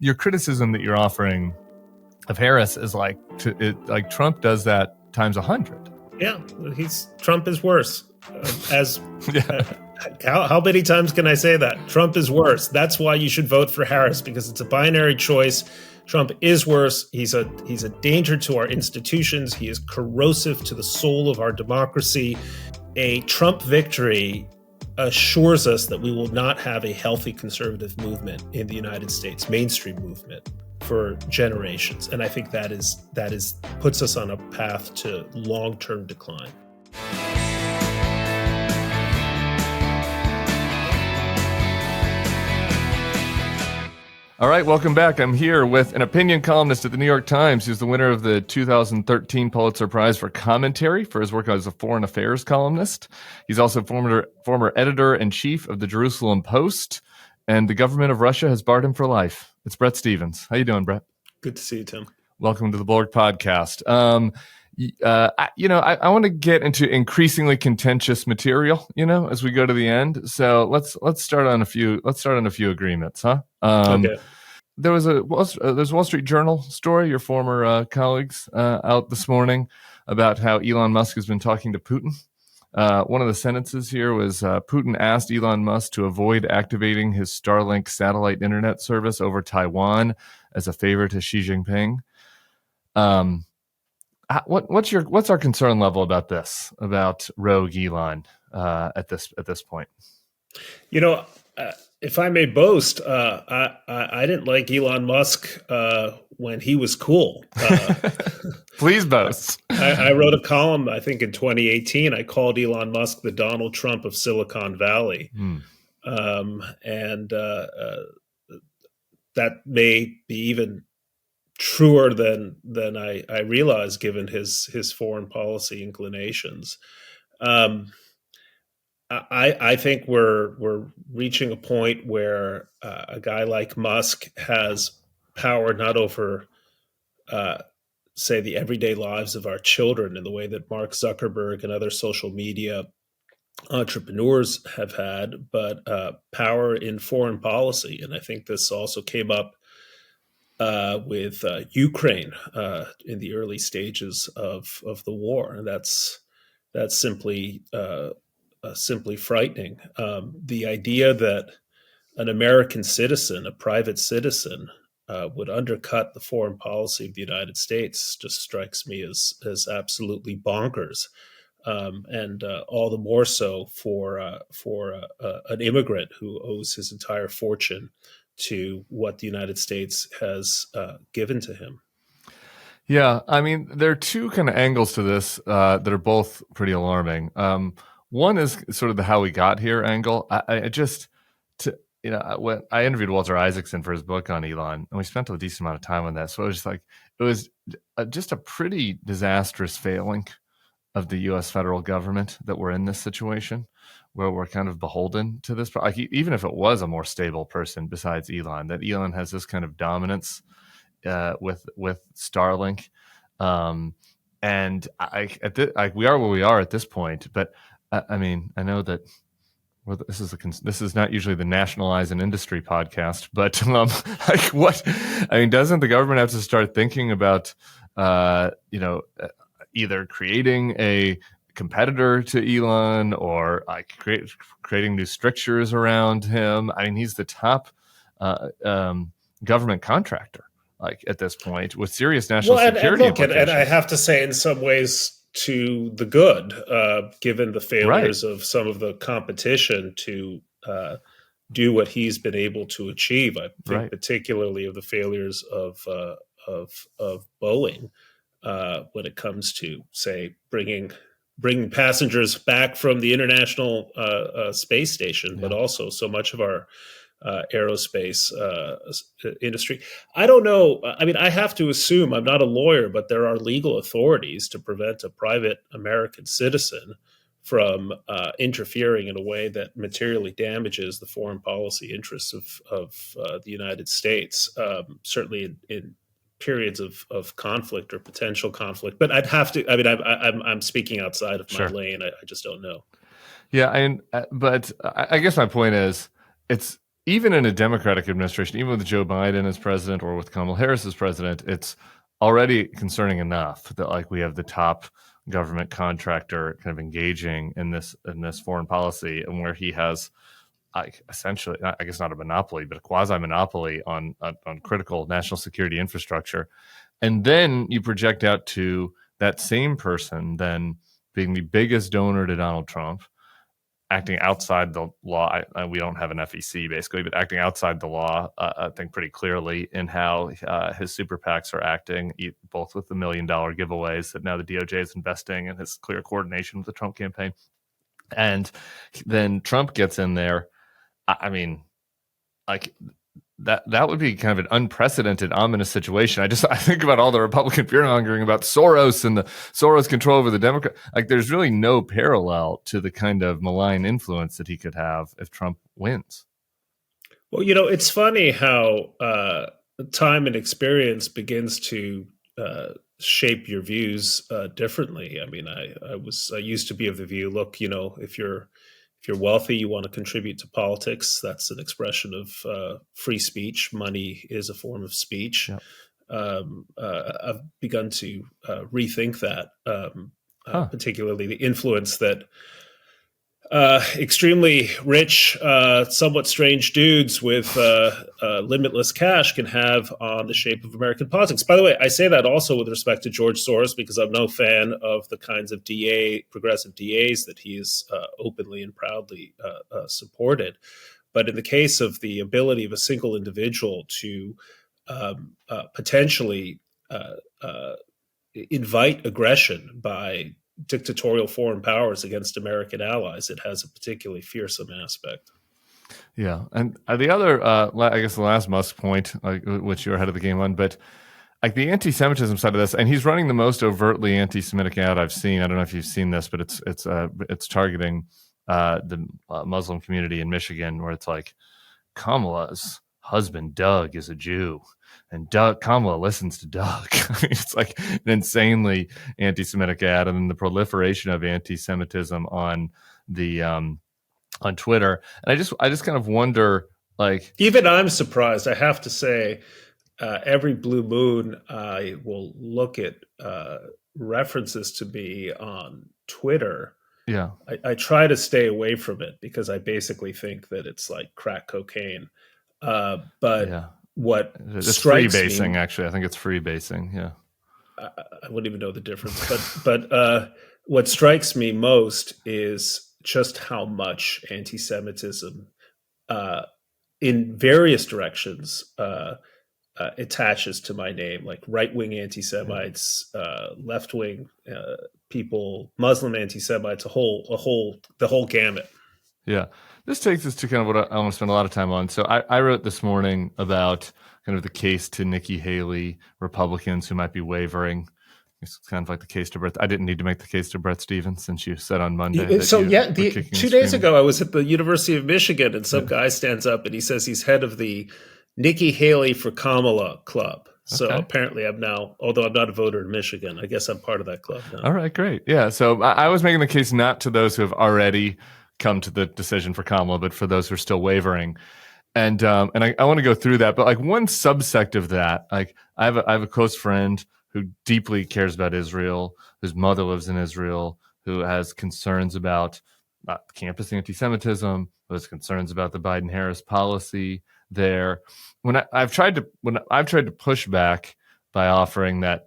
your criticism that you're offering of Harris is like Trump does that times 100. Yeah, Trump is worse. How many times can I say that? Trump is worse. That's why you should vote for Harris, because it's a binary choice. Trump is worse. He's a danger to our institutions. He is corrosive to the soul of our democracy. A Trump victory assures us that we will not have a healthy conservative movement in the United States, mainstream movement, for generations. And I think that puts us on a path to long-term decline. All right, welcome back. I'm here with an opinion columnist at the New York Times who's the winner of the 2013 Pulitzer Prize for commentary for his work as a foreign affairs columnist. He's also former editor-in-chief of the Jerusalem Post, and the government of Russia has barred him for life. It's Bret Stephens. How you doing, Bret? Good to see you, Tim. Welcome to the Bulwark podcast. I want to get into increasingly contentious material, as we go to the end. So let's start on a few agreements, huh? Okay. There's a Wall Street Journal story, your former colleagues out this morning, about how Elon Musk has been talking to Putin. One of the sentences here was Putin asked Elon Musk to avoid activating his Starlink satellite internet service over Taiwan as a favor to Xi Jinping. What's our concern level about this, about rogue Elon at this point? If I may boast, I didn't like Elon Musk when he was cool. Please boast. I wrote a column, I think in 2018. I called Elon Musk the Donald Trump of Silicon Valley. And that may be even truer than I realized, given his foreign policy inclinations. I think we're reaching a point where a guy like Musk has power not over, say, the everyday lives of our children in the way that Mark Zuckerberg and other social media entrepreneurs have had, but power in foreign policy. And I think this also came up with Ukraine in the early stages of the war, and that's simply frightening. The idea that an American citizen, a private citizen, would undercut the foreign policy of the United States just strikes me as absolutely bonkers, and all the more so for an immigrant who owes his entire fortune to what the United States has given to him. Yeah, I mean, there are two kind of angles to this that are both pretty alarming. One is sort of the how we got here angle. When I interviewed Walter Isaacson for his book on Elon, and we spent a decent amount of time on that. So it was just a pretty disastrous failing of the U.S. federal government that we're in this situation, where we're kind of beholden to this. Even if it was a more stable person besides Elon, that Elon has this kind of dominance with Starlink, and we are where we are at this point. But I mean, I know that this is not usually the nationalize an industry podcast, but doesn't the government have to start thinking about either creating a competitor to Elon or creating new strictures around him? I mean, he's the top government contractor at this point with serious national security implications. And I have to say, in some ways, to the good, given the failures of some of the competition to do what he's been able to achieve. I think particularly of the failures of Boeing when it comes to, say, bringing passengers back from the International Space Station, but also so much of our aerospace industry. I don't know. I mean, I have to assume, I'm not a lawyer, but there are legal authorities to prevent a private American citizen from interfering in a way that materially damages the foreign policy interests of the United States, certainly in periods of conflict or potential conflict. But I'd have to, I mean, I'm speaking outside of my lane. I just don't know. Yeah. But I guess my point is, it's even in a Democratic administration, even with Joe Biden as president or with Kamala Harris as president, it's already concerning enough that like we have the top government contractor kind of engaging in this foreign policy, and where he has like essentially, I guess not a monopoly, but a quasi monopoly on critical national security infrastructure. And then you project out to that same person then being the biggest donor to Donald Trump, acting outside the law. We don't have an FEC basically, but acting outside the law, I think pretty clearly in how his super PACs are acting, both with the $1 million giveaways that now the DOJ is investing in his clear coordination with the Trump campaign. And then Trump gets in there. I mean, like that would be kind of an unprecedented, ominous situation. I think about all the Republican fear mongering about Soros and the Soros control over the Democrat. Like, there's really no parallel to the kind of malign influence that he could have if Trump wins. Well, it's funny how time and experience begins to shape your views differently. I mean, I used to be of the view, look, if you're wealthy, you want to contribute to politics. That's an expression of free speech. Money is a form of speech. Yep. I've begun to rethink that, particularly the influence that extremely rich, somewhat strange dudes with limitless cash can have on the shape of American politics. By the way, I say that also with respect to George Soros, because I'm no fan of the kinds of progressive DAs that he has openly and proudly supported. But in the case of the ability of a single individual to potentially invite aggression by dictatorial foreign powers against American allies, it has a particularly fearsome aspect. Yeah, and the other, I guess, the last Musk point, which you're ahead of the game on, but like the anti-Semitism side of this, and he's running the most overtly anti-Semitic ad I've seen. I don't know if you've seen this, but it's targeting the Muslim community in Michigan, where it's like Kamala's husband Doug is a Jew, and Kamala listens to Doug. It's like an insanely anti-Semitic ad, and then the proliferation of anti-Semitism on the on Twitter. And I just kind of wonder, like, even I'm surprised. I have to say, every blue moon, I will look at references to me on Twitter. Yeah, I try to stay away from it because I basically think that it's like crack cocaine. But yeah. What It's strikes freebasing, me, actually. I think it's freebasing. Yeah. I wouldn't even know the difference. But what strikes me most is just how much anti-Semitism in various directions attaches to my name, like right-wing anti-Semites, left-wing people, Muslim anti-Semites, the whole gamut. Yeah. This takes us to kind of what I want to spend a lot of time on. So I wrote this morning about kind of the case to Nikki Haley, Republicans who might be wavering. It's kind of like the case to Bret. I didn't need to make the case to Bret Stephens, since you said on Monday. So yeah, 2 days ago, I was at the University of Michigan, and some guy stands up and he says he's head of the Nikki Haley for Kamala club. So apparently I'm now, although I'm not a voter in Michigan, I guess I'm part of that club now. All right, great. Yeah, so I was making the case not to those who have already come to the decision for Kamala, but for those who are still wavering. And I want to go through that. But like one subsect of that, like I have a close friend who deeply cares about Israel, whose mother lives in Israel, who has concerns about campus anti-Semitism, who has concerns about the Biden-Harris policy there. When I've tried to push back by offering that,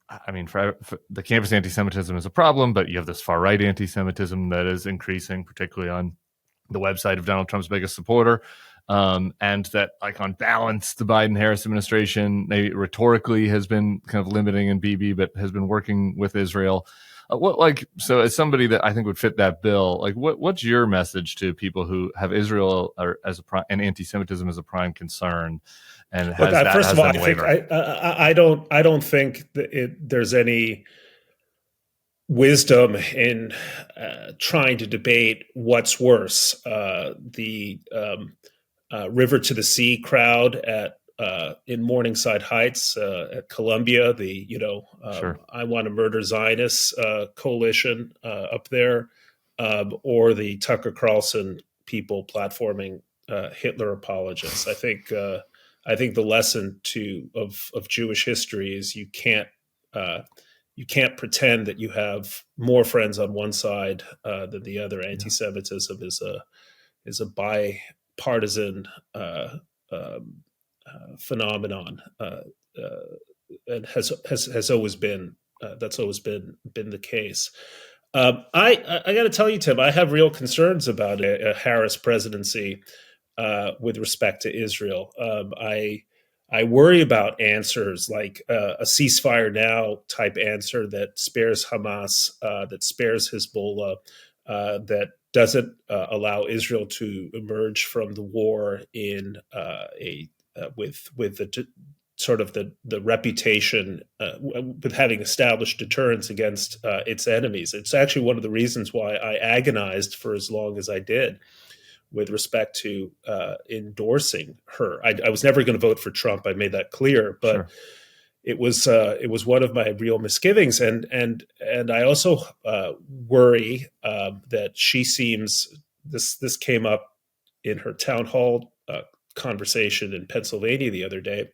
I mean, for the campus anti-Semitism is a problem, but you have this far-right anti-Semitism that is increasing, particularly on the website of Donald Trump's biggest supporter. And that, like, on balance, the Biden-Harris administration maybe rhetorically has been kind of limiting in BB, but has been working with Israel. So as somebody that I think would fit that bill, like, what's your message to people who have Israel and anti-Semitism as a prime concern? And first of all, I don't think that there's any wisdom in trying to debate what's worse, the River to the Sea crowd in Morningside Heights at Columbia, Sure. I Want to Murder Zionists coalition up there, or the Tucker Carlson people platforming Hitler apologists. I think the lesson of Jewish history is you can't pretend that you have more friends on one side than the other. Yeah. Anti-Semitism is a bipartisan phenomenon, and has always been that's always been the case. I got to tell you, Tim, I have real concerns about a Harris presidency with respect to Israel. I worry about answers like a ceasefire now type answer that spares Hamas, that spares Hezbollah, that doesn't allow Israel to emerge from the war in a with the sort of the reputation with having established deterrence against its enemies. It's actually one of the reasons why I agonized for as long as I did with respect to endorsing her. I was never going to vote for Trump. I made that clear, but sure. It was one of my real misgivings, and I also worry that she seems this came up in her town hall conversation in Pennsylvania the other day.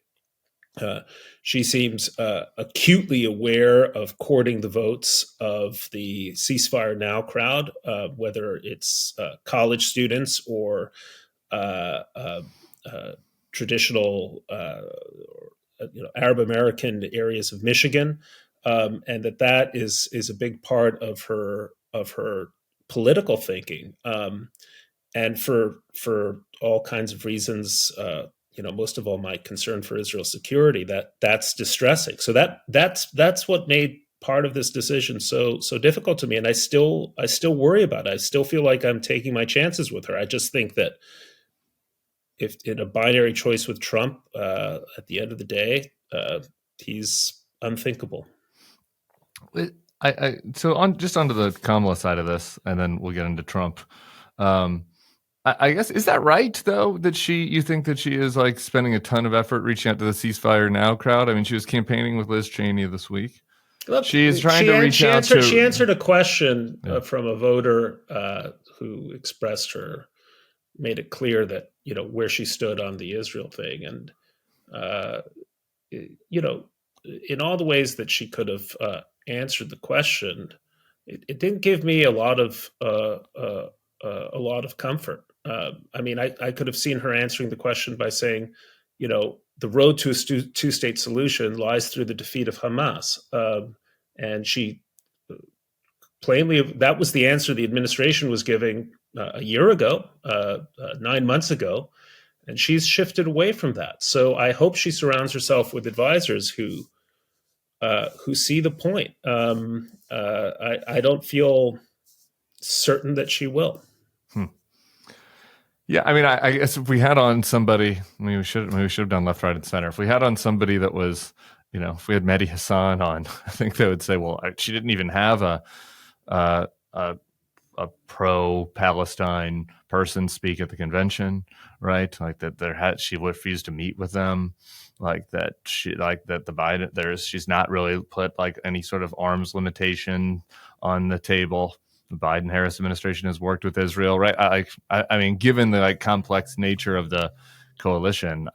She seems acutely aware of courting the votes of the ceasefire now crowd, whether it's college students or traditional Arab American areas of Michigan, and that is a big part of her political thinking, and for all kinds of reasons. Most of all, my concern for Israel's security, that's distressing. So that's what made part of this decision so difficult to me, and I still worry about it. I still feel like I'm taking my chances with her. I just think that if in a binary choice with Trump, at the end of the day, he's unthinkable. So onto the Kamala side of this, and then we'll get into Trump. I guess, is that right, though, that you think that she is like spending a ton of effort reaching out to the ceasefire now crowd? I mean, she was campaigning with Liz Cheney this week. Look, she is trying to reach out to. She answered a question from a voter who expressed made it clear that, where she stood on the Israel thing. And, in all the ways that she could have answered the question, it didn't give me a lot of comfort. I mean, I could have seen her answering the question by saying, the road to a two-state solution lies through the defeat of Hamas. And she plainly, that was the answer the administration was giving a year ago, 9 months ago, and she's shifted away from that. So I hope she surrounds herself with advisors who see the point. I don't feel certain that she will. Yeah, I mean, I guess if we had on somebody, we should have done left, right, and center. If we had on somebody that was, if we had Mehdi Hassan on, I think they would say, well, she didn't even have a pro-Palestine person speak at the convention, right? Like that she refused to meet with them, like that the Biden she's not really put like any sort of arms limitation on the table. The Biden-Harris administration has worked with Israel, right? I mean, given the complex nature of the coalition,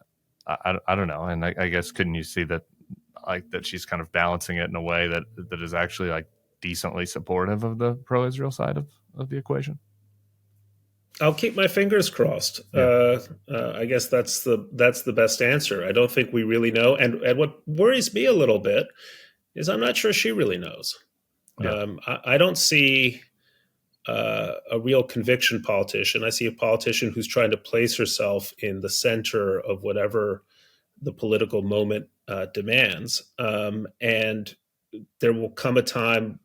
I don't know. And I guess couldn't you see that that she's kind of balancing it in a way that is actually decently supportive of the pro-Israel side of the equation? I'll keep my fingers crossed. Yeah. I guess that's the best answer. I don't think we really know. And what worries me a little bit is I'm not sure she really knows. Yeah. I don't see a real conviction politician. I see a politician who's trying to place herself in the center of whatever the political moment demands. And there will come a time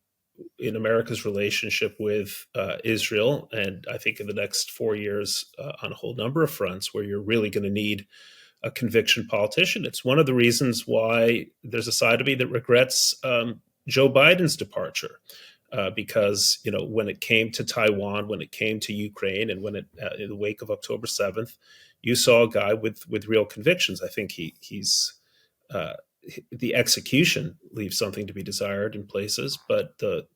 in America's relationship with Israel, and I think in the next 4 years on a whole number of fronts, where you're really going to need a conviction politician. It's one of the reasons why there's a side of me that regrets Joe Biden's departure. Because when it came to Taiwan, when it came to Ukraine, and when in the wake of October 7th, you saw a guy with real convictions. I think he's the execution leaves something to be desired in places, but the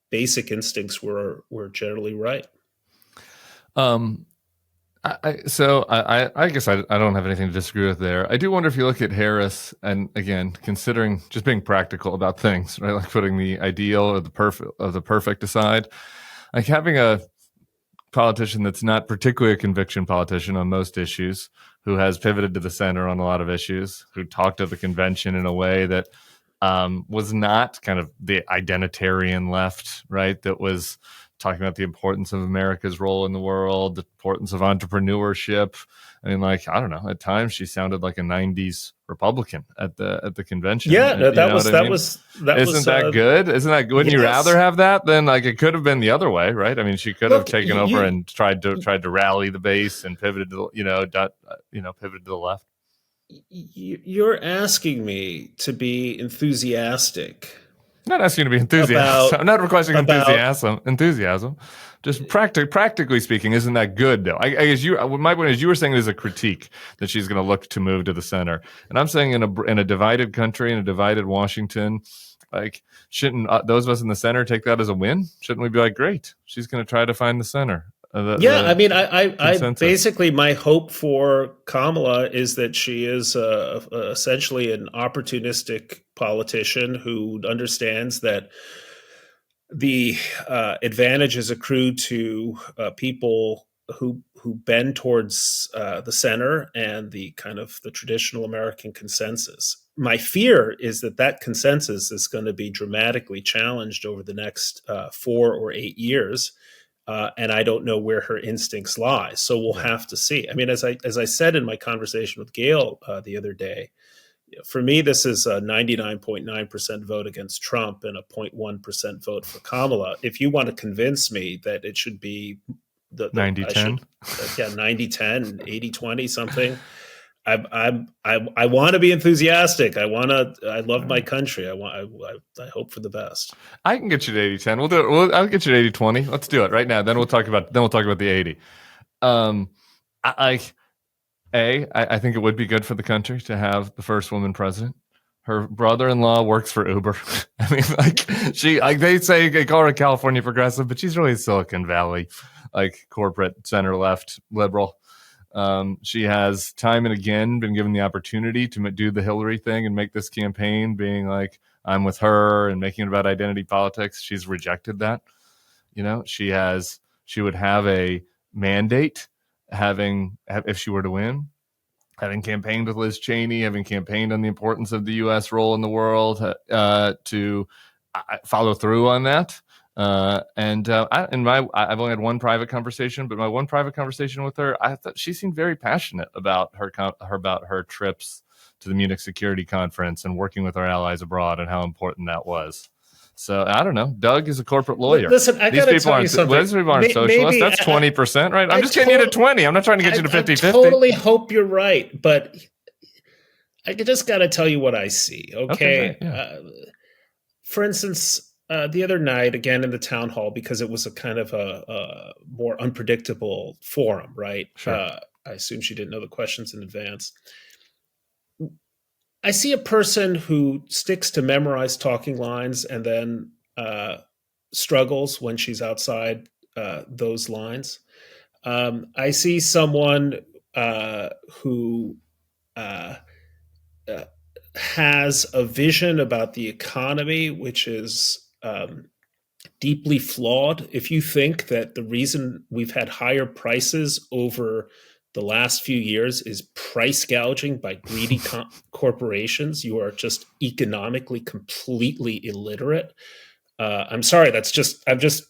basic instincts were generally right. I guess I don't have anything to disagree with there. I do wonder if you look at Harris, and again, considering just being practical about things, right? Like putting the ideal or the perfect aside, like having a politician that's not particularly a conviction politician on most issues, who has pivoted to the center on a lot of issues, who talked to the convention in a way that was not kind of the identitarian left, right? That was talking about the importance of America's role in the world, the importance of entrepreneurship. I mean, like, I don't know, at times she sounded like a 90s Republican at the convention. Yeah, no, that was Isn't that good? Isn't that good? Wouldn't you rather have that than like it could have been the other way, right? I mean, she could have taken over and tried to rally the base and pivoted to pivoted to the left. You're asking me to be enthusiastic. I'm not asking you to be enthusiastic. I'm not requesting enthusiasm. Just practically speaking, isn't that good though? I guess my point is you were saying there's a critique that she's going to look to move to the center, and I'm saying in a divided country, in a divided Washington, like shouldn't those of us in the center take that as a win? Shouldn't we be like, great, she's going to try to find the center? I mean, I basically my hope for Kamala is that she is essentially an opportunistic politician who understands that the advantages accrue to people who bend towards the center and the kind of the traditional American consensus. My fear is that consensus is going to be dramatically challenged over the next 4 or 8 years. And I don't know where her instincts lie. So we'll have to see. I mean, as I said in my conversation with Gail the other day, for me, this is a 99.9% vote against Trump and a 0.1% vote for Kamala. If you want to convince me that it should be 90-10, 90-10, 80-20, something, I want to be enthusiastic. I love my country. I hope for the best. I can get you to 80-10. We'll do it. I'll get you to 80-20. Let's do it right now. Then we'll talk about the 80. I think it would be good for the country to have the first woman president. Her brother-in-law works for Uber. I mean, they call her a California progressive, but she's really a Silicon Valley, like corporate center left liberal. She has time and again been given the opportunity to do the Hillary thing and make this campaign being like, I'm with her and making it about identity politics. She's rejected that. She would have a mandate if she were to win, having campaigned with Liz Cheney, having campaigned on the importance of the U.S. role in the world, to follow through on that. I've only had one private conversation, but my one private conversation with her, I thought she seemed very passionate about her trips to the Munich Security Conference and working with our allies abroad and how important that was. So I don't know. Doug is a corporate lawyer. Listen, these people aren't socialists. That's 20%, right? I'm just getting you to 20. I'm not trying to get you to 50-50. I totally hope you're right, but I just got to tell you what I see. Okay. Yeah. For instance, the other night, again in the town hall, because it was a kind of a more unpredictable forum, right? Sure. I assume she didn't know the questions in advance. I see a person who sticks to memorized talking lines and then struggles when she's outside those lines. I see someone who has a vision about the economy, which is deeply flawed. If you think that the reason we've had higher prices over the last few years is price gouging by greedy corporations, you are just economically completely illiterate. I'm sorry, I'm just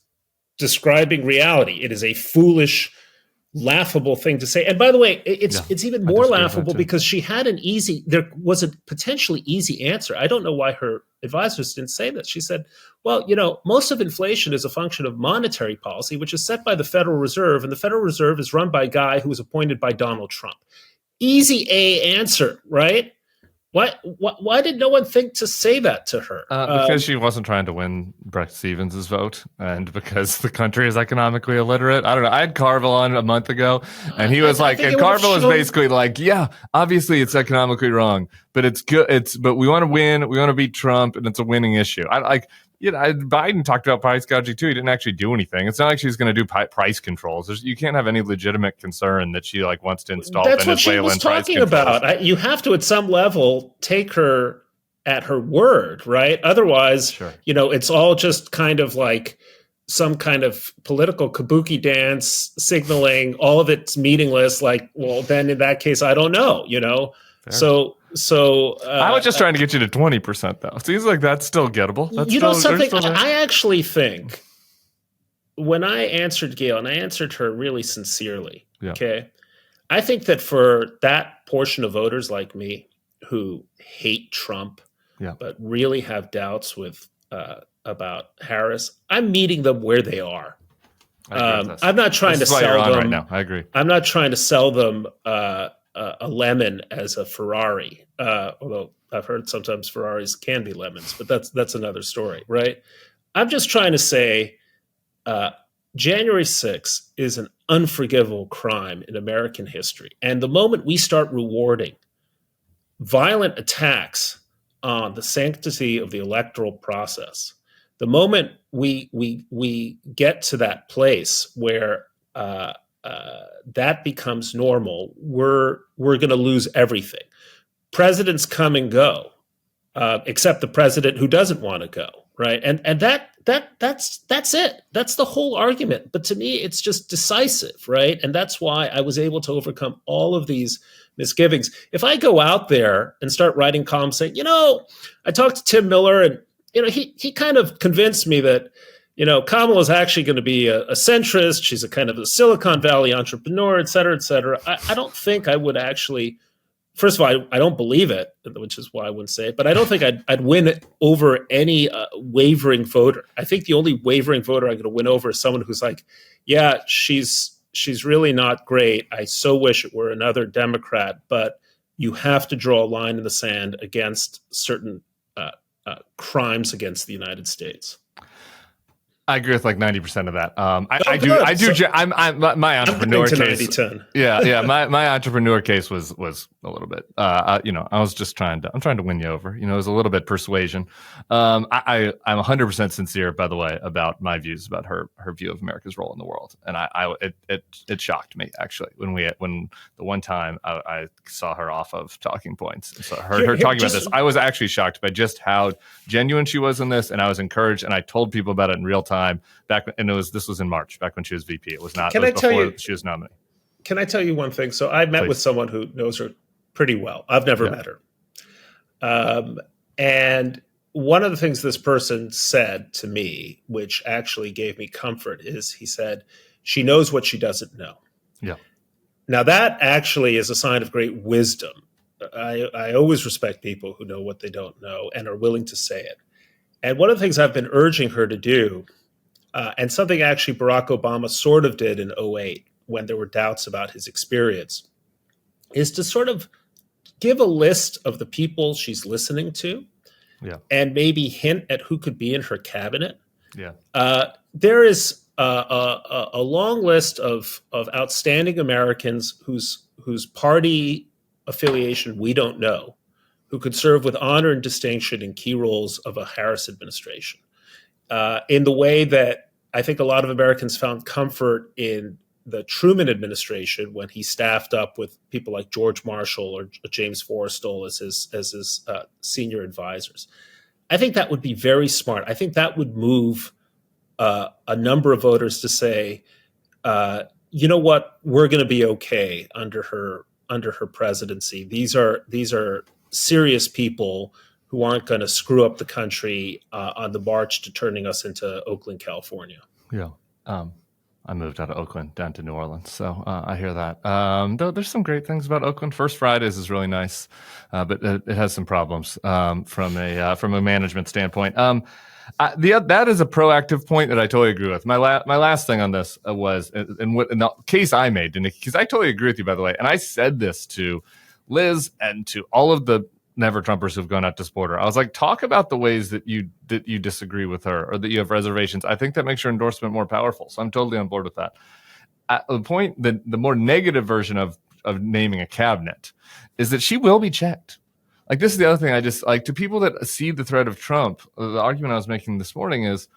describing reality. It is a foolish, laughable thing to say. And by the way, it's even more laughable because there was a potentially easy answer. I don't know why her advisors didn't say this. She said, well, most of inflation is a function of monetary policy, which is set by the Federal Reserve, and the Federal Reserve is run by a guy who was appointed by Donald Trump. Easy A answer, right? Why did no one think to say that to her? Because she wasn't trying to win Bret Stephens' vote, and because the country is economically illiterate. I don't know. I had Carville on a month ago, and he was Carville was basically like, yeah, obviously it's economically wrong, but it's good. But we want to win. We want to beat Trump, and it's a winning issue. Biden talked about price gouging too. He didn't actually do anything. It's not like she's going to do price controls. You can't have any legitimate concern that she wants to install That's Venezuelan what she was price talking controls. about. You have to, at some level, take her at her word, right? Otherwise, Sure. It's all just kind of like some kind of political kabuki dance signaling. All of it's meaningless. Well, then in that case, I don't know, Fair. So I was just trying to get you to 20%, though. Seems like that's still gettable. That's something. I actually think when I answered Gail, and I answered her really sincerely, okay, I think that for that portion of voters like me who hate Trump, but really have doubts about Harris, I'm meeting them where they are. I'm not trying to sell them. Right now. I agree. I'm not trying to sell them a lemon as a Ferrari, although I've heard sometimes Ferraris can be lemons, but that's another story, right? I'm just trying to say January 6th is an unforgivable crime in American history. And the moment we start rewarding violent attacks on the sanctity of the electoral process, the moment we get to that place where that becomes normal, we're going to lose everything. Presidents come and go, except the president who doesn't want to go, right? And that's it. That's the whole argument. But to me, it's just decisive, right? And that's why I was able to overcome all of these misgivings. If I go out there and start writing columns saying, I talked to Tim Miller and he kind of convinced me that Kamala is actually going to be a centrist. She's a kind of a Silicon Valley entrepreneur, et cetera, et cetera. I don't think I would actually. First of all, I don't believe it, which is why I wouldn't say it. But I don't think I'd win over any wavering voter. I think the only wavering voter I'm going to win over is someone who's like, yeah, she's really not great. I so wish it were another Democrat, but you have to draw a line in the sand against certain crimes against the United States. I agree with 90% of that. I do. So, my entrepreneur case. My entrepreneur case was a little bit. I was just I'm trying to win you over. It was a little bit persuasion. I'm 100% sincere, by the way, about my views about her view of America's role in the world, and it shocked me actually when the one time I saw her off of talking points. So her talking about this, I was actually shocked by just how genuine she was in this, and I was encouraged, and I told people about it in real time back, and this was in March, back when she was VP. It was not. It was before she was nominated. Can I tell you one thing? So I met with someone who knows her pretty well. I've never met her. And one of the things this person said to me, which actually gave me comfort, is he said, she knows what she doesn't know. Yeah. Now that actually is a sign of great wisdom. I always respect people who know what they don't know and are willing to say it. And one of the things I've been urging her to do, and something actually Barack Obama sort of did in 2008 when there were doubts about his experience, is to sort of give a list of the people she's listening to, and maybe hint at who could be in her cabinet. There is a long list of outstanding Americans whose party affiliation we don't know, who could serve with honor and distinction in key roles of a Harris administration, in the way that I think a lot of Americans found comfort in the Truman administration when he staffed up with people like George Marshall or James Forrestal as his senior advisors. I think that would be very smart. I think that would move a number of voters to say, you know what, we're going to be okay under her presidency. These are serious people who aren't going to screw up the country on the march to turning us into Oakland, California. Yeah. I moved out of Oakland down to New Orleans, so I hear that. Though there's some great things about Oakland. First Fridays is really nice, but it has some problems from a management standpoint. That is a proactive point that I totally agree with. My last thing on this was in the case I made, because I totally agree with you, by the way, and I said this to Liz and to all of the Never Trumpers who've gone out to support her. I was like, talk about the ways that you disagree with her or that you have reservations. I think that makes your endorsement more powerful. So I'm totally on board with that. At the point that the more negative version of naming a cabinet is that she will be checked. like this is the other thing I just like to people that see the threat of Trump. The argument I was making this morning is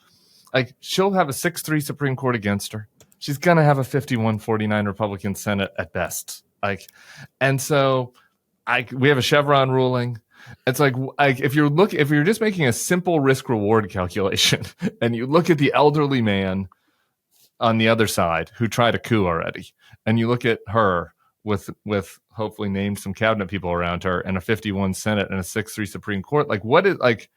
like she'll have a 6-3 Supreme Court against her. She's gonna have a 51-49 Republican Senate at best. Like, and so we have a Chevron ruling. It's like if you're just making a simple risk reward calculation, and you look at the elderly man on the other side who tried a coup already, and you look at her with hopefully named some cabinet people around her and a 51 Senate and a 6-3 Supreme Court, like what is like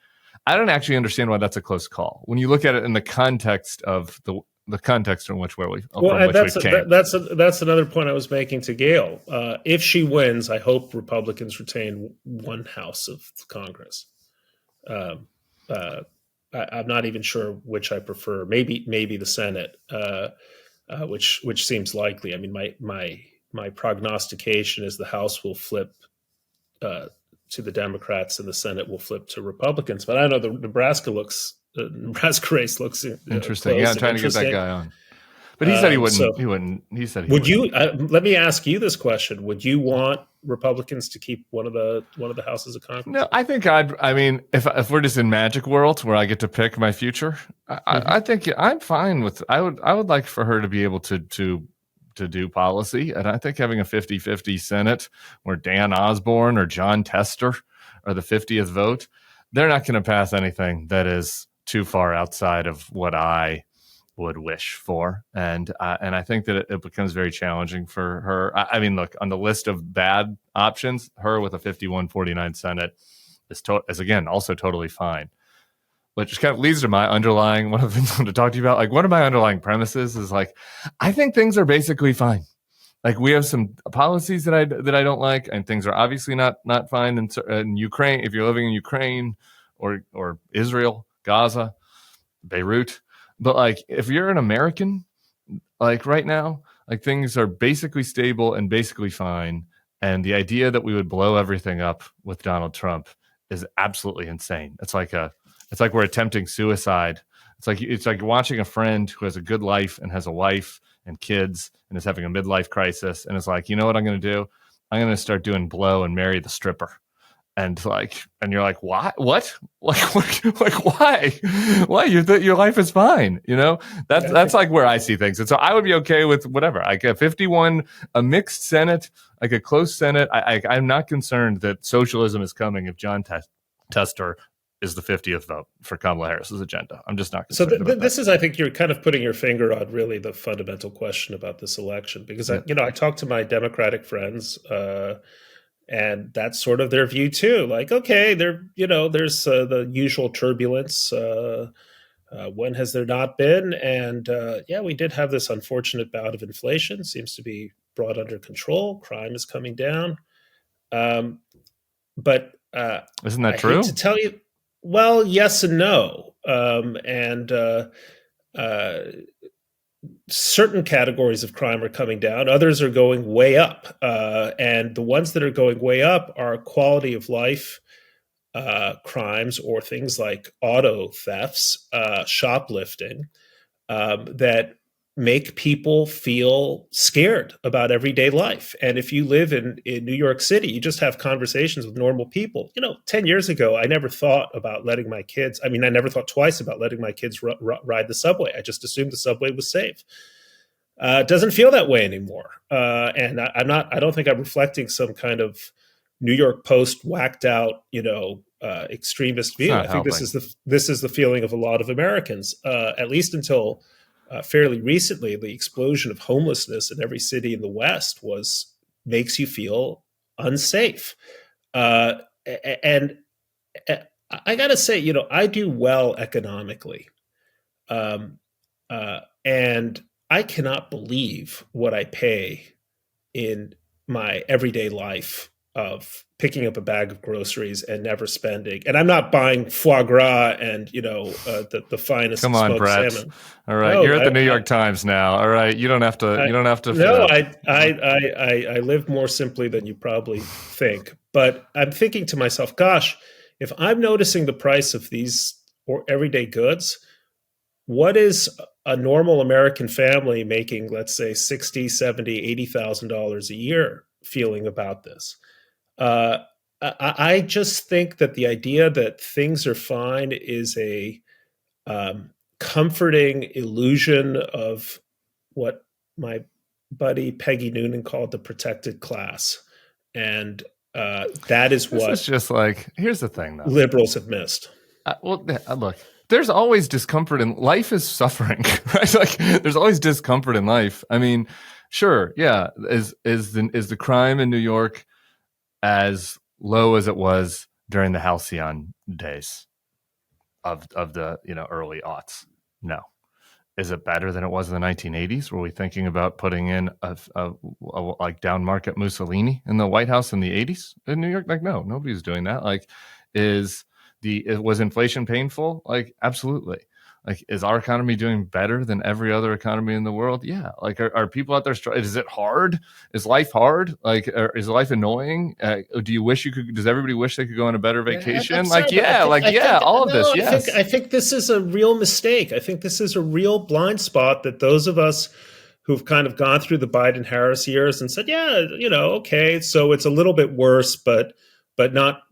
I don't actually understand why that's a close call when you look at it in the context of the context in which we came. That's another point I was making to Gail. If she wins, I hope Republicans retain one house of Congress. I'm not even sure which I prefer. Maybe the Senate, which seems likely. I mean, my prognostication is the House will flip to the Democrats and the Senate will flip to Republicans. But I know the Nebraska race looks interesting. Yeah, I'm trying to get that guy on. But he said he wouldn't. He wouldn't. He said he would. Wouldn't. Let me ask you this question: would you want Republicans to keep one of the houses of Congress? No, I think I mean, if we're just in magic world where I get to pick my future, I think I'm fine with. I would like for her to be able to do policy, and I think having a 50-50 Senate where Dan Osborne or John Tester are the 50th vote, they're not going to pass anything that is too far outside of what I would wish for, and I think that it becomes very challenging for her. I mean, look, on the list of bad options, her with a 51-49 Senate is again also totally fine. But just kind of leads to my underlying, one of the things I want to talk to you about. Like one of my underlying premises is like, I think things are basically fine. Like we have some policies that I don't like, and things are obviously not fine in Ukraine. If you're living in Ukraine or Israel, Gaza, Beirut. But like if you're an American, like right now, like things are basically stable and basically fine. And the idea that we would blow everything up with Donald Trump is absolutely insane. It's like we're attempting suicide. It's like watching a friend who has a good life and has a wife and kids and is having a midlife crisis and is like, you know what I'm going to do? I'm going to start doing blow and marry the stripper. And you're like, why? What? Like why? Why? Your life is fine. You know, that's like where I see things. And so I would be okay with whatever. Like a 51, a mixed Senate, like a close Senate. I'm not concerned that socialism is coming if John Tester is the 50th vote for Kamala Harris's agenda. I'm just not concerned about this is, I think you're kind of putting your finger on really the fundamental question about this election, because I talked to my Democratic friends, and that's sort of their view too. Like, okay, there's the usual turbulence. When has there not been? And we did have this unfortunate bout of inflation. Seems to be brought under control. Crime is coming down. But isn't that true? I hate to tell you, well, yes and no. Certain categories of crime are coming down. Others are going way up. And the ones that are going way up are quality of life crimes, or things like auto thefts, shoplifting, that make people feel scared about everyday life. And if you live in New York City, you just have conversations with normal people. 10 years ago, I never thought about letting my kids, I never thought twice about letting my kids ride the subway. I just assumed the subway was safe. It doesn't feel that way anymore. And I don't think I'm reflecting some kind of New York Post whacked out, extremist view. I think this is the feeling of a lot of Americans, at least until fairly recently. The explosion of homelessness in every city in the West makes you feel unsafe. And I got to say, I do well economically. And I cannot believe what I pay in my everyday life of picking up a bag of groceries and never spending. And I'm not buying foie gras and, the finest Come on, smoked Bret. salmon. All right. You're at the New York Times now. All right. You don't have to. No, I live more simply than you probably think. But I'm thinking to myself, gosh, if I'm noticing the price of these everyday goods, what is a normal American family making, let's say, $60,000, $70,000, $80,000 a year feeling about this? I just think that the idea that things are fine is a um, comforting illusion of what my buddy Peggy Noonan called the protected class, and that is This is what just like, here's the thing though. liberals have missed. Look, there's always discomfort in life is suffering, right? Like there's always discomfort in life. I mean, sure, yeah. Is the crime in New York as low as it was during the halcyon days of the early aughts? No. Is it better than it was in the 1980s? Were we thinking about putting in a like down market Mussolini in the White House in the 80s in New York? Like, no, nobody's doing that. Like, was inflation painful? Like, absolutely. Like, is our economy doing better than every other economy in the world? Yeah. Like, are people out there is it hard? Is life hard? Like, is life annoying? Do you wish you could? Does everybody wish they could go on a better vacation? Like, yeah, all of this. Yes. I think this is a real mistake. I think this is a real blind spot that those of us who've kind of gone through the Biden-Harris years and said, yeah, okay, so it's a little bit worse, but not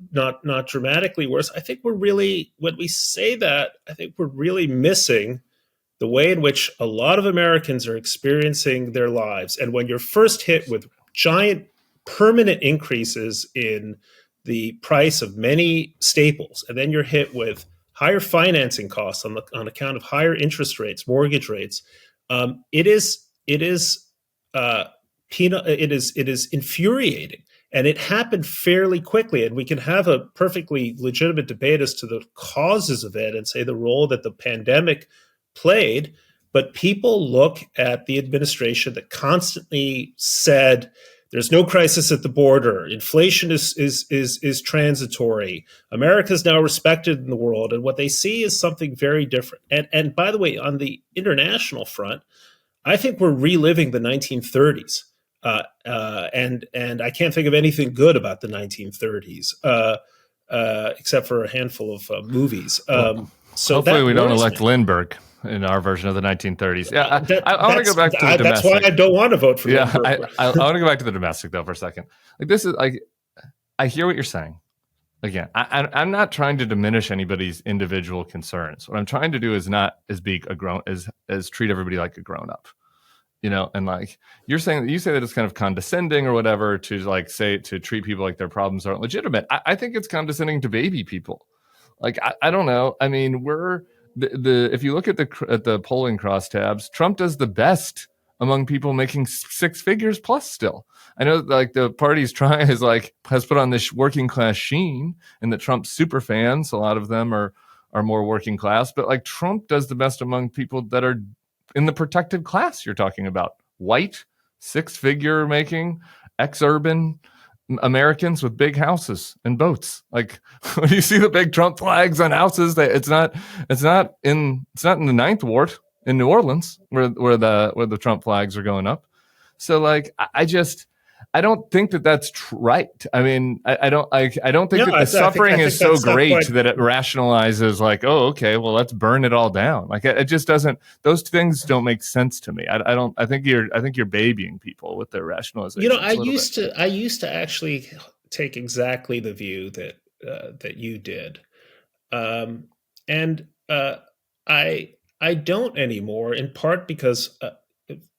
dramatically worse. I think we're really, when we say that, I think we're really missing the way in which a lot of Americans are experiencing their lives. And when you're first hit with giant permanent increases in the price of many staples, and then you're hit with higher financing costs on account of higher interest rates, mortgage rates, it is infuriating. And it happened fairly quickly. And we can have a perfectly legitimate debate as to the causes of it and say the role that the pandemic played. But people look at the administration that constantly said there's no crisis at the border, inflation is transitory, America's now respected in the world, and what they see is something very different. And by the way, on the international front, I think we're reliving the 1930s. And I can't think of anything good about the 1930s, except for a handful of movies. So hopefully we don't elect Lindbergh in our version of the 1930s. Yeah, I want to go back to the domestic. That's why I don't want to vote for Lindbergh. I want to go back to the domestic though for a second. Like this is like, I hear what you're saying. Again, I'm not trying to diminish anybody's individual concerns. What I'm trying to do is not as treat everybody like a grown up. And like you say that it's kind of condescending or whatever to like say to treat people like their problems aren't legitimate. I think it's condescending to baby people. Like I don't know. I mean, we're if you look at the polling crosstabs, Trump does the best among people making six figures plus. Still, I know like the party's has put on this working class sheen, and the Trump super fans, a lot of them are more working class, but like Trump does the best among people that are in the protected class you're talking about. White, six-figure making, ex-urban Americans with big houses and boats. Like when you see the big Trump flags on houses, it's not in the Ninth Ward in New Orleans where the Trump flags are going up. So like I don't think that that's right. I mean, I don't think that the suffering is so great that it rationalizes like, oh, okay, well, let's burn it all down. Like it just doesn't. Those things don't make sense to me. I think you're babying people with their rationalization. I used to actually take exactly the view that you did, and I don't anymore. In part because,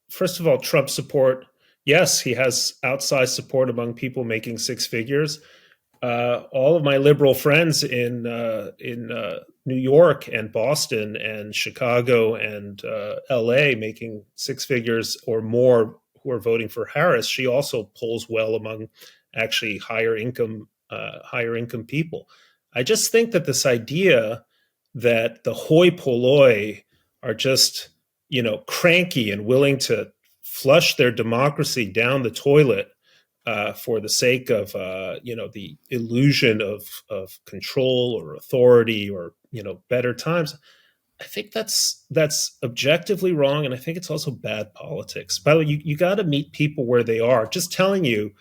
first of all, Trump support. Yes, he has outsized support among people making six figures. All of my liberal friends in New York and Boston and Chicago and LA making six figures or more who are voting for Harris, she also polls well among actually higher income people. I just think that this idea that the hoi polloi are just cranky and willing to flush their democracy down the toilet for the sake of the illusion of control or authority or better times. I think that's objectively wrong, and I think it's also bad politics. By the way, you got to meet people where they are. Just telling you,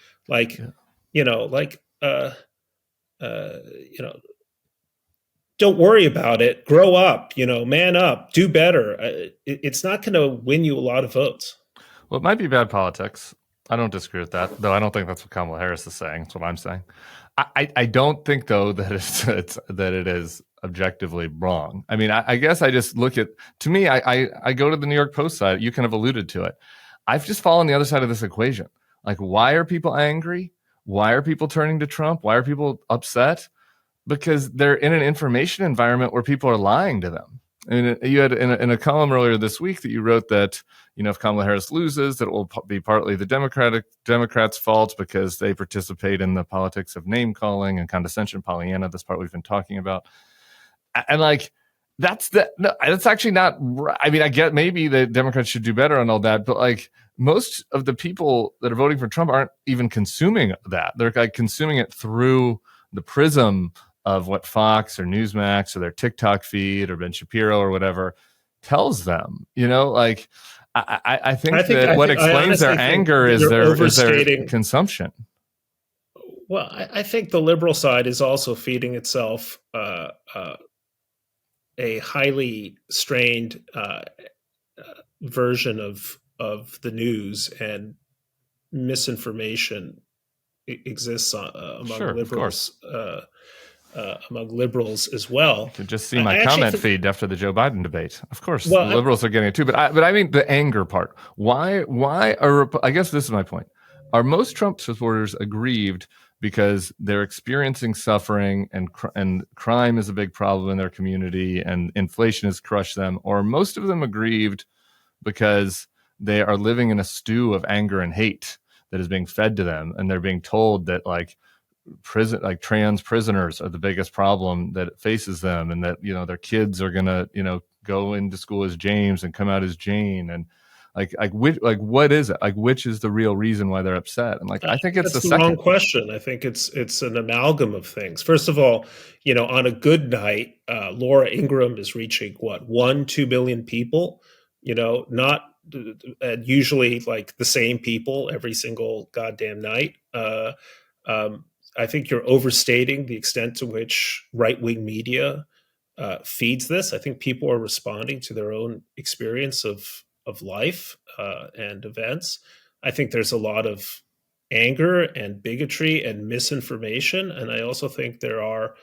don't worry about it. Grow up, man up, do better. It's not going to win you a lot of votes. Well, it might be bad politics. I don't disagree with that, though I don't think that's what Kamala Harris is saying. That's what I'm saying. I don't think though that that it is objectively wrong. I mean, I guess I just look at, to me, I go to the New York Post side. You kind of alluded to it. I've just fallen the other side of this equation. Like, why are people angry? Why are people turning to Trump? Why are people upset? Because they're in an information environment where people are lying to them. And you had in a column earlier this week that you wrote that, if Kamala Harris loses, that it will be partly the Democrats' fault because they participate in the politics of name calling and condescension, Pollyanna, this part we've been talking about. And like, that's actually not right. I mean, I get maybe the Democrats should do better on all that, but like, most of the people that are voting for Trump aren't even consuming that. They're like consuming it through the prism of what Fox or Newsmax or their TikTok feed or Ben Shapiro or whatever tells them. Like, I think what explains their anger is their consumption. Well, I think the liberal side is also feeding itself a highly strained version of the news, and misinformation exists among liberals. Among liberals as well. You could just see my comment feed after the Joe Biden debate. Of course, the liberals are getting it too. But I mean the anger part. Why are, I guess this is my point. Are most Trump supporters aggrieved because they're experiencing suffering and crime is a big problem in their community and inflation has crushed them? Or are most of them aggrieved because they are living in a stew of anger and hate that is being fed to them, and they're being told that trans prisoners are the biggest problem that faces them, and that their kids are gonna go into school as James and come out as Jane, and what is it, which is the real reason why they're upset? And I think it's the wrong question. I think it's an amalgam of things. First of all, on a good night, Laura Ingraham is reaching 1-2 billion people, not usually like the same people every single goddamn night. I think you're overstating the extent to which right-wing media feeds this. I think people are responding to their own experience of life and events. I think there's a lot of anger and bigotry and misinformation. And I also think there are,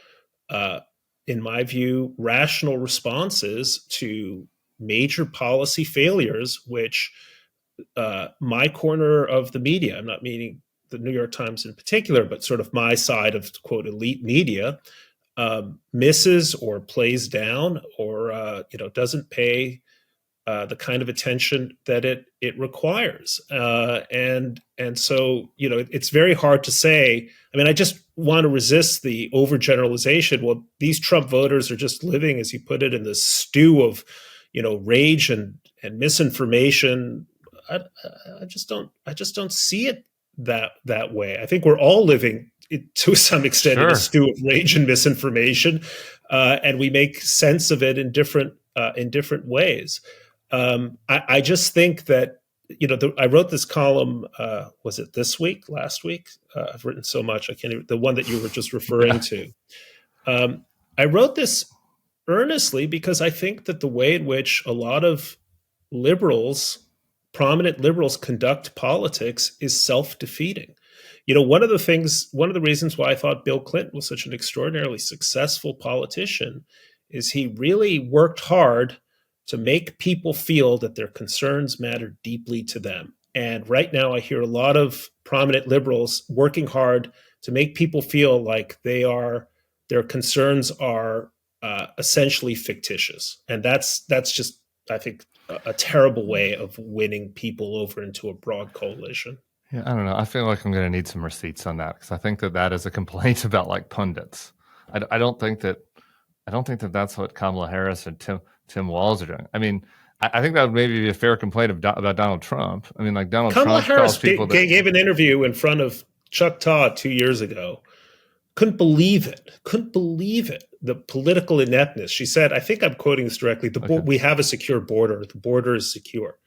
in my view, rational responses to major policy failures, which my corner of the media, I'm not meaning the New York Times in particular, but sort of my side of quote elite media, misses or plays down or doesn't pay the kind of attention that it requires, and so it's very hard to say. I mean, I just want to resist the overgeneralization. Well, these Trump voters are just living, as you put it, in this stew of rage and misinformation. I just don't see it that way. I think we're all living to some extent in a stew of rage and misinformation, and we make sense of it in different ways. I just think that I wrote this column. Was it this week? Last week? I've written so much I can't even. The one that you were just referring to. I wrote this earnestly because I think that the way in which a lot of prominent liberals conduct politics is self-defeating. One of the reasons why I thought Bill Clinton was such an extraordinarily successful politician is he really worked hard to make people feel that their concerns matter deeply to them. And right now I hear a lot of prominent liberals working hard to make people feel like their concerns are essentially fictitious. And that's just, I think, a terrible way of winning people over into a broad coalition. Yeah, I don't know. I feel like I'm going to need some receipts on that, because I think that is a complaint about pundits. I don't think that that's what Kamala Harris and Tim Walz are doing. I mean, I think that would maybe be a fair complaint about Donald Trump. I mean, Donald Kamala Trump Harris calls people gave an interview in front of Chuck Todd 2 years ago. Couldn't believe it. The political ineptness. She said, I think I'm quoting this directly, we have a secure border. The border is secure.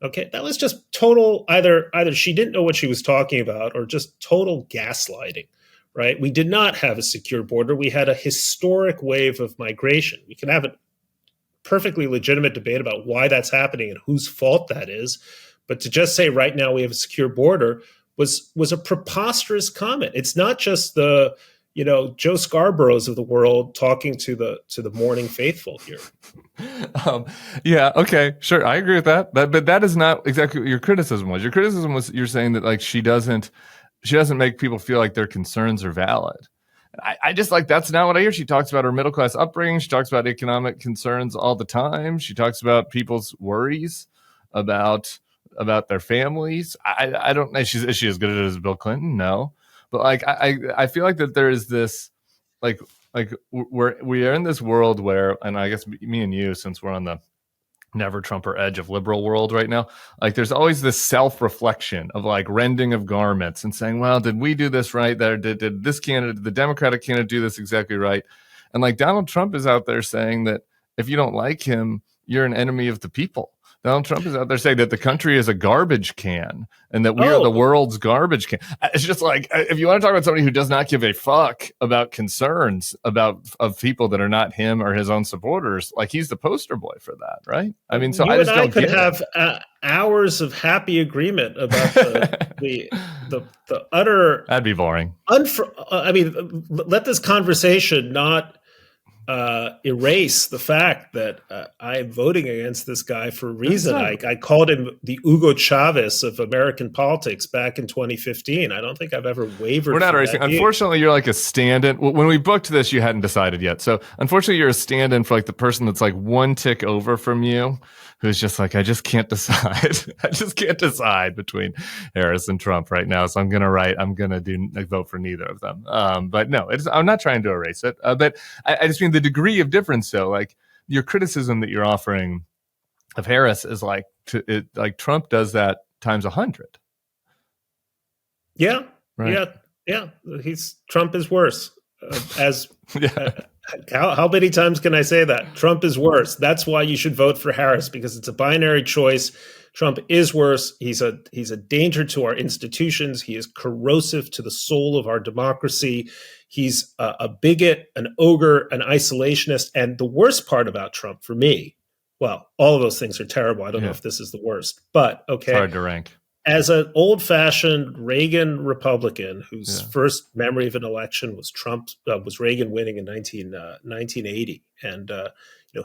Okay, that was just total, either she didn't know what she was talking about or just total gaslighting, right? We did not have a secure border. We had a historic wave of migration. We can have a perfectly legitimate debate about why that's happening and whose fault that is. But to just say right now we have a secure border was a preposterous comment. It's not just the Joe Scarboroughs of the world talking to the mourning faithful here. Yeah, okay, sure, I agree with that. But that is not exactly what your criticism was. Your criticism was you're saying that like she doesn't make people feel like their concerns are valid. I just like that's not what I hear. She talks about her middle class upbringing. She talks about economic concerns all the time. She talks about people's worries about their families. I don't know. Is she as good at it as Bill Clinton? No, but like I feel like that there is this like we are in this world where, and I guess me and you, since we're on the never Trumper edge of liberal world right now, like there's always this self-reflection of like rending of garments and saying, well, did we do this right there? Did this candidate, the Democratic candidate, do this exactly right? And like Donald Trump is out there saying that if you don't like him, you're an enemy of the people. Donald Trump is out there saying that the country is a garbage can and that we are the world's garbage can. It's just like, if you want to talk about somebody who does not give a fuck about concerns of people that are not him or his own supporters, like he's the poster boy for that, right? I mean, so I could have hours of happy agreement about the utter. That'd be boring. I mean, let this conversation not erase the fact that I'm voting against this guy for a reason. I called him the Hugo Chavez of American politics back in 2015. I don't think I've ever wavered. We're not erasing. Unfortunately, you're like a stand-in. When we booked this, you hadn't decided yet. So unfortunately, you're a stand-in for like the person that's like one tick over from you, who's just like, I just can't decide. I just can't decide between Harris and Trump right now. So I'm going to vote for neither of them. But no, I'm not trying to erase it. But I just mean the degree of difference. So like your criticism that you're offering of Harris is like, like Trump does that times 100. Yeah. Right. Yeah. Trump is worse. How many times can I say that? Trump is worse. That's why you should vote for Harris, because it's a binary choice. Trump is worse. He's a danger to our institutions. He is corrosive to the soul of our democracy. He's a bigot, an ogre, an isolationist. And the worst part about Trump for me, well, all of those things are terrible. I don't know if this is the worst, but okay. It's hard to rank. As an old-fashioned Reagan Republican whose first memory of an election was Reagan winning in 1980, and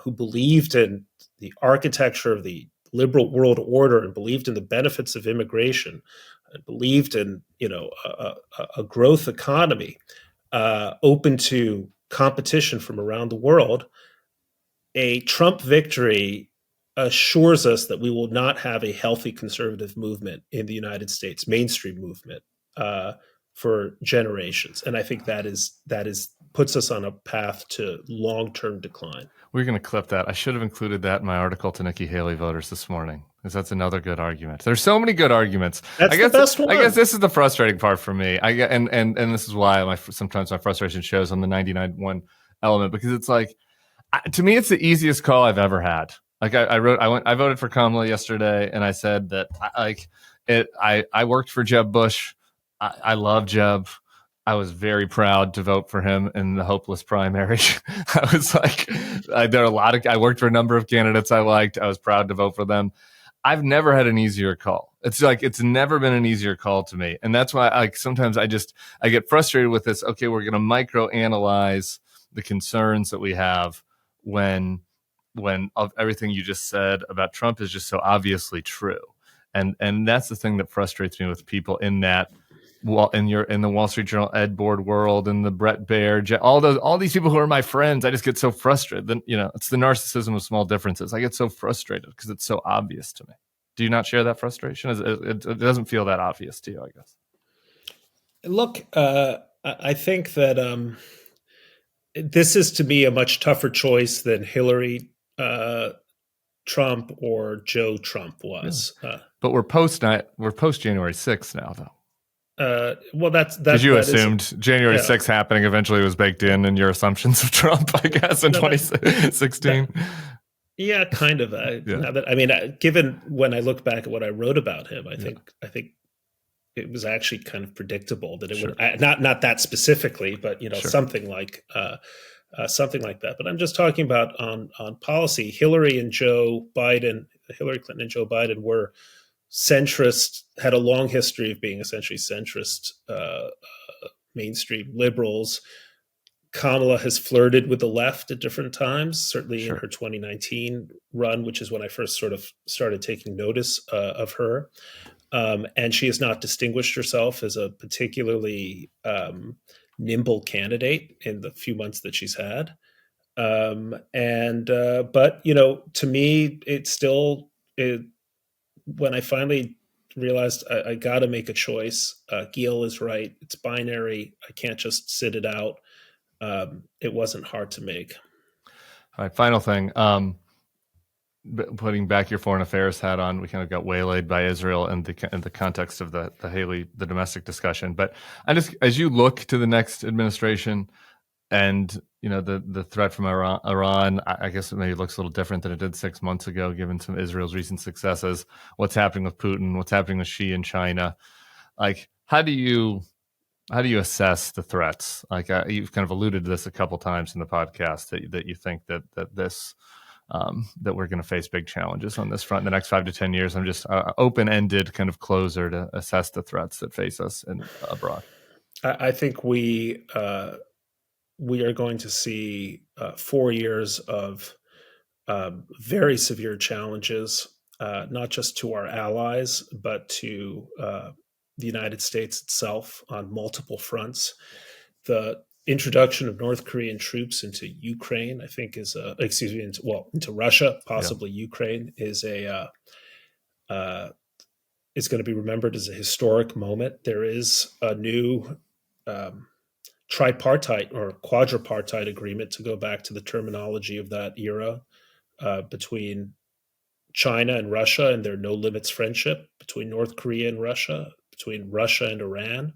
who believed in the architecture of the liberal world order and believed in the benefits of immigration, and believed in a growth economy open to competition from around the world, a Trump victory assures us that we will not have a healthy conservative movement in the United States, mainstream movement, for generations. And I think that puts us on a path to long-term decline. We're going to clip that. I should have included that in my article to Nikki Haley voters this morning, because that's another good argument. There's so many good arguments. That's the best one. I guess this is the frustrating part for me. And this is why sometimes my frustration shows on the 99.1 element, because it's like, to me, it's the easiest call I've ever had. Like I voted for Kamala yesterday, and I said that I worked for Jeb Bush. I love Jeb. I was very proud to vote for him in the hopeless primary. I was like, I worked for a number of candidates I liked. I was proud to vote for them. I've never had an easier call. It's like, it's never been an easier call to me. And that's why sometimes I get frustrated with this. Okay, we're going to micro analyze the concerns that we have when of everything you just said about Trump is just so obviously true. And that's the thing that frustrates me with people in that, in the Wall Street Journal Ed Board world, and the Bret Baier, all these people who are my friends. I just get so frustrated. Then it's the narcissism of small differences. I get so frustrated because it's so obvious to me. Do you not share that frustration? It doesn't feel that obvious to you, I guess. Look, I think that this is to me a much tougher choice than Hillary Trump or Joe Trump was. Yeah. But we're post January 6th now, though. Well, that's because you assumed January 6th happening eventually was baked in your assumptions of Trump, I guess, in 2016. Yeah, kind of. Given when I look back at what I wrote about him, I think it was actually kind of predictable that it would not that specifically, but something like that. But I'm just talking about on policy. Hillary Clinton and Joe Biden were centrist, had a long history of being essentially centrist, mainstream liberals. Kamala has flirted with the left at different times, certainly in her 2019 run, which is when I first sort of started taking notice of her. And she has not distinguished herself as a particularly nimble candidate in the few months that she's had. But, to me, when I finally realized I got to make a choice, Gil is right. It's binary. I can't just sit it out. It wasn't hard to make. All right, final thing. Putting back your foreign affairs hat on, we kind of got waylaid by Israel in the context of the domestic discussion. But as you look to the next administration, and the threat from Iran, I guess it maybe looks a little different than it did 6 months ago, given some Israel's recent successes. What's happening with Putin? What's happening with Xi in China? Like, how do you assess the threats? Like, you've kind of alluded to this a couple times in the podcast that you think that we're going to face big challenges on this front in the next 5 to 10 years. I'm just open-ended kind of closer to assess the threats that face us abroad. I think we are going to see 4 years of very severe challenges, not just to our allies, but to the United States itself on multiple fronts. The introduction of North Korean troops into Ukraine, I think, into Russia, possibly Ukraine, is going to be remembered as a historic moment. There is a new tripartite or quadripartite agreement, to go back to the terminology of that era, between China and Russia and their no limits friendship, between North Korea and Russia, between Russia and Iran.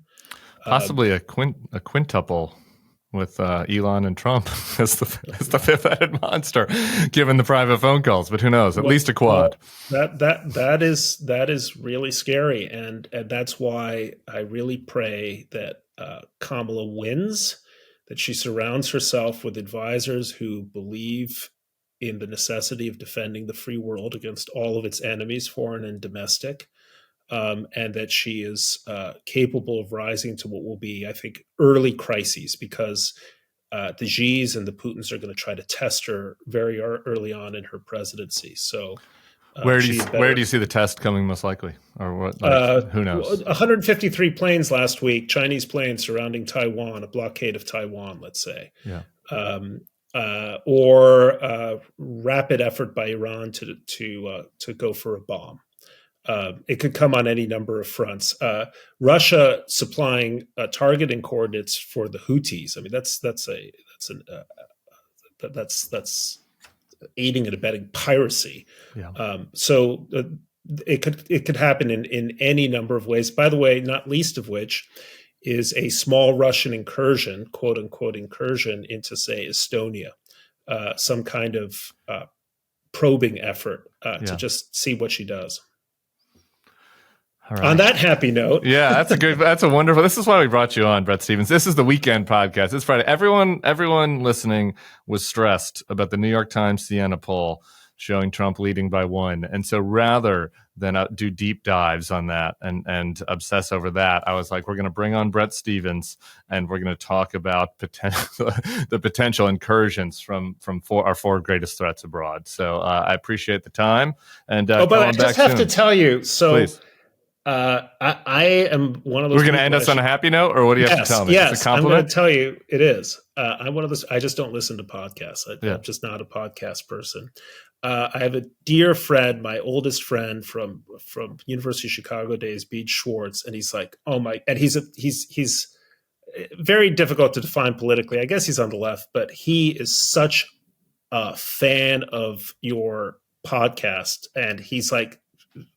Possibly a quintuple with Elon and Trump as the fifth-headed monster, given the private phone calls. But who knows? At least a quad. That is really scary, and that's why I really pray that Kamala wins, that she surrounds herself with advisors who believe in the necessity of defending the free world against all of its enemies, foreign and domestic. And that she is capable of rising to what will be, I think, early crises, because the Xis and the Putins are going to try to test her very early on in her presidency. So, where do you see the test coming most likely, or what? Who knows? 153 planes last week, Chinese planes surrounding Taiwan, a blockade of Taiwan, let's say. Yeah. Or rapid effort by Iran to go for a bomb. It could come on any number of fronts. Russia supplying targeting coordinates for the Houthis. I mean, that's aiding and abetting piracy. Yeah. So it could happen in any number of ways. By the way, not least of which is a small Russian incursion, quote unquote incursion, into, say, Estonia, some kind of probing effort to just see what she does. Right. On that happy note. Yeah, that's a wonderful. This is why we brought you on, Bret Stephens. This is the weekend podcast. It's Friday. Everyone listening was stressed about the New York Times Siena poll showing Trump leading by 1. And so rather than do deep dives on that and obsess over that, I was like, we're going to bring on Bret Stephens and we're going to talk about the potential incursions from our 4 greatest threats abroad. So I appreciate the time. And but I just have to tell you, so please. I am one of those. We're going to end us on a happy note, or what do you have to tell me? Yes, I'm going to tell you it is. I'm one of those. I just don't listen to podcasts. I'm just not a podcast person. I have a dear friend, my oldest friend from University of Chicago days, Bede Schwartz, and he's like, oh my, and he's very difficult to define politically. I guess he's on the left, but he is such a fan of your podcast, and he's like,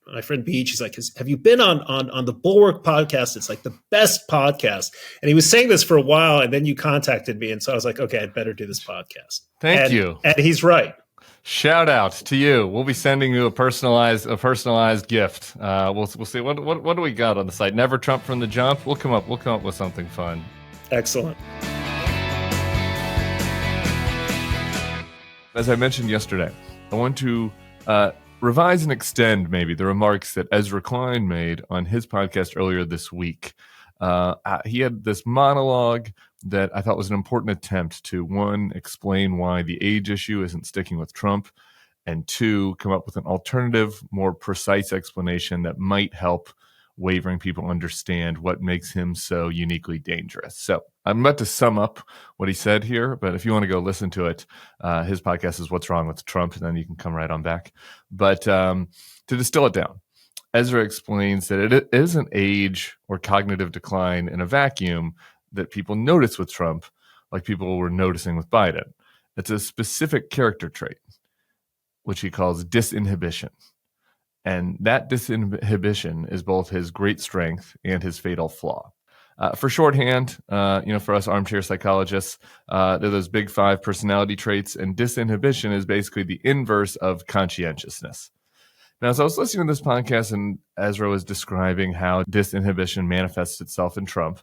my friend Beach, he's like, have you been on the Bulwark podcast? It's like the best podcast. And he was saying this for a while, and then you contacted me. And so I was like, okay, I'd better do this podcast. Thank you. And he's right. Shout out to you. We'll be sending you a personalized gift. We'll see. What do we got on the site? Never Trump from the jump. We'll come up with something fun. Excellent. As I mentioned yesterday, I want to revise and extend maybe the remarks that Ezra Klein made on his podcast earlier this week. He had this monologue that I thought was an important attempt to, one, explain why the age issue isn't sticking with Trump, and two, come up with an alternative, more precise explanation that might help wavering people understand what makes him so uniquely dangerous. So I'm about to sum up what he said here, but if you want to go listen to it, his podcast is What's Wrong with Trump, and then you can come right on back. But to distill it down, Ezra explains that it isn't age or cognitive decline in a vacuum that people notice with Trump, like people were noticing with Biden. It's a specific character trait, which he calls disinhibition. And that disinhibition is both his great strength and his fatal flaw. For shorthand, for us armchair psychologists, they're those big five personality traits, and disinhibition is basically the inverse of conscientiousness. Now, as I was listening to this podcast and Ezra was describing how disinhibition manifests itself in Trump,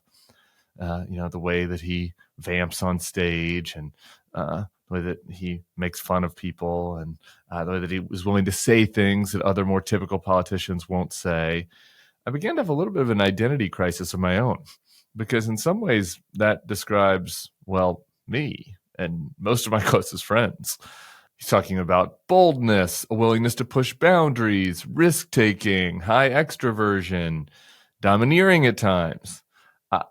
the way that he vamps on stage and the way that he makes fun of people and the way that he was willing to say things that other more typical politicians won't say, I began to have a little bit of an identity crisis of my own, because in some ways that describes, well, me and most of my closest friends. He's talking about boldness, a willingness to push boundaries, risk-taking, high extroversion, domineering at times.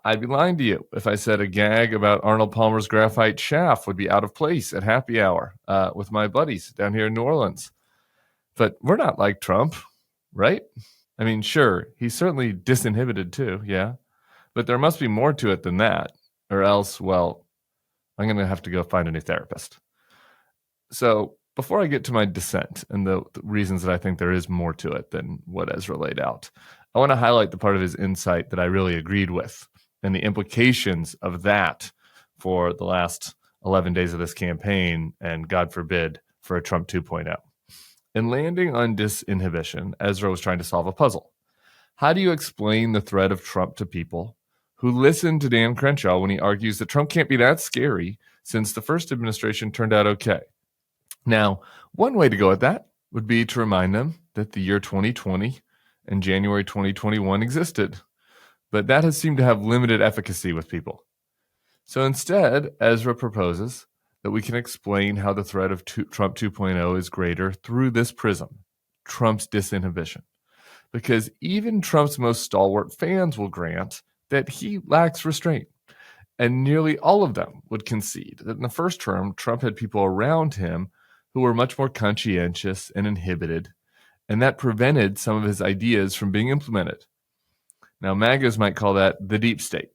I'd be lying to you if I said a gag about Arnold Palmer's graphite shaft would be out of place at happy hour with my buddies down here in New Orleans. But we're not like Trump, right? I mean, sure, he's certainly disinhibited too, yeah. But there must be more to it than that, or else, well, I'm going to have to go find a new therapist. So before I get to my dissent and the reasons that I think there is more to it than what Ezra laid out, I want to highlight the part of his insight that I really agreed with and the implications of that for the last 11 days of this campaign and, God forbid, for a Trump 2.0. In landing on disinhibition, Ezra was trying to solve a puzzle. How do you explain the threat of Trump to people who listen to Dan Crenshaw when he argues that Trump can't be that scary since the first administration turned out okay? Now, one way to go at that would be to remind them that the year 2020 and January 2021 existed, but that has seemed to have limited efficacy with people. So instead, Ezra proposes that we can explain how the threat of Trump 2.0 is greater through this prism, Trump's disinhibition. Because even Trump's most stalwart fans will grant that he lacks restraint. And nearly all of them would concede that in the first term, Trump had people around him who were much more conscientious and inhibited, and that prevented some of his ideas from being implemented. Now, MAGAs might call that the deep state,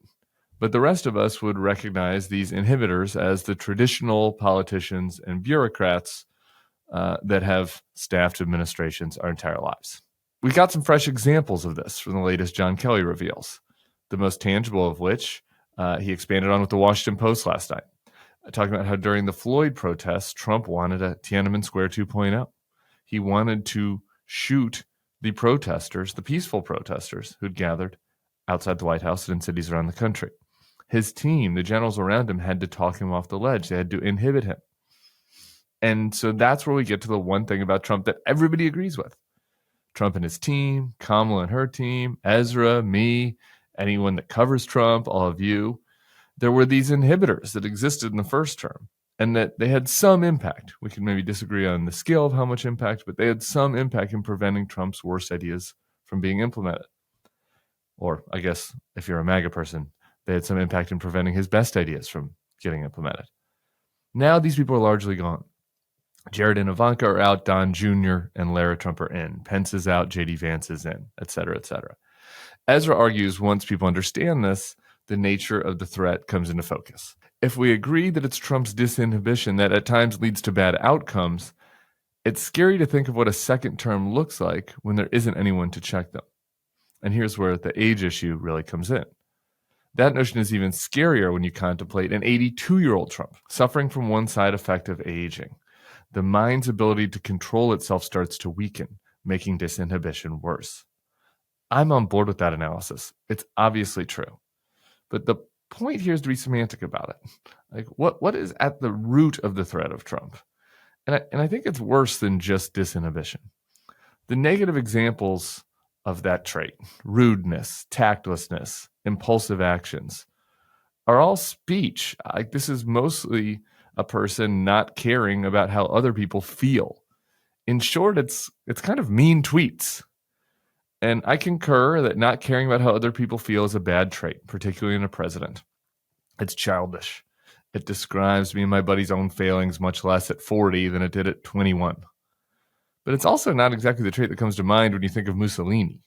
but the rest of us would recognize these inhibitors as the traditional politicians and bureaucrats that have staffed administrations our entire lives. We got some fresh examples of this from the latest John Kelly reveals, the most tangible of which he expanded on with the Washington Post last night, talking about how during the Floyd protests, Trump wanted a Tiananmen Square 2.0. He wanted to shoot the protesters, the peaceful protesters who'd gathered outside the White House and in cities around the country. His team, the generals around him, had to talk him off the ledge. They had to inhibit him. And so that's where we get to the one thing about Trump that everybody agrees with. Trump and his team, Kamala and her team, Ezra, me, anyone that covers Trump, all of you. There were these inhibitors that existed in the first term and that they had some impact. We can maybe disagree on the scale of how much impact, but they had some impact in preventing Trump's worst ideas from being implemented. Or I guess if you're a MAGA person, they had some impact in preventing his best ideas from getting implemented. Now these people are largely gone. Jared and Ivanka are out, Don Jr. and Lara Trump are in. Pence is out, J.D. Vance is in, et cetera, et cetera. Ezra argues once people understand this, the nature of the threat comes into focus. If we agree that it's Trump's disinhibition that at times leads to bad outcomes, it's scary to think of what a second term looks like when there isn't anyone to check them. And here's where the age issue really comes in. That notion is even scarier when you contemplate an 82-year-old Trump suffering from one side effect of aging. The mind's ability to control itself starts to weaken, making disinhibition worse. I'm on board with that analysis. It's obviously true. But the point here is to be semantic about it. Like, what is at the root of the threat of Trump? And I think it's worse than just disinhibition. The negative examples of that trait, rudeness, tactlessness, impulsive actions, are all speech. This is mostly a person not caring about how other people feel. In short, it's kind of mean tweets. And I concur that not caring about how other people feel is a bad trait, particularly in a president. It's childish. It describes me and my buddy's own failings much less at 40 than it did at 21. But it's also not exactly the trait that comes to mind when you think of Mussolini.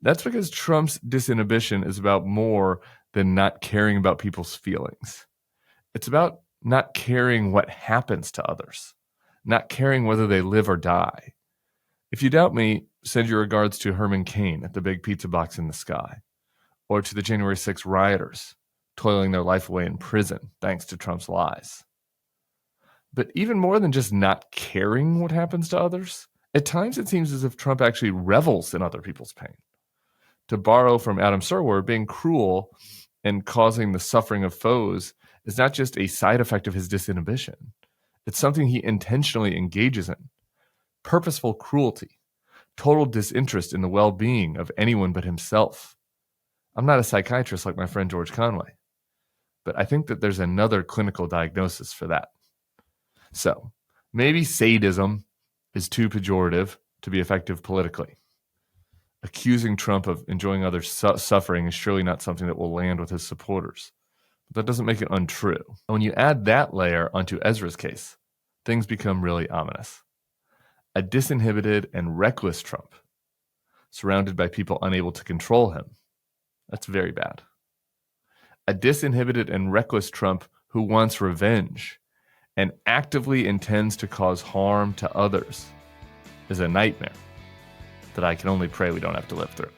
That's because Trump's disinhibition is about more than not caring about people's feelings. It's about not caring what happens to others, not caring whether they live or die. If you doubt me, send your regards to Herman Cain at the big pizza box in the sky, or to the January 6th rioters toiling their life away in prison thanks to Trump's lies. But even more than just not caring what happens to others, at times it seems as if Trump actually revels in other people's pain. To borrow from Adam Serwer, being cruel and causing the suffering of foes is not just a side effect of his disinhibition. It's something he intentionally engages in. Purposeful cruelty, total disinterest in the well-being of anyone but himself. I'm not a psychiatrist like my friend George Conway, but I think that there's another clinical diagnosis for that. So, maybe sadism is too pejorative to be effective politically. Accusing Trump of enjoying others' suffering is surely not something that will land with his supporters. But that doesn't make it untrue. When you add that layer onto Ezra's case, things become really ominous. A disinhibited and reckless Trump, surrounded by people unable to control him. That's very bad. A disinhibited and reckless Trump who wants revenge and actively intends to cause harm to others is a nightmare that I can only pray we don't have to live through.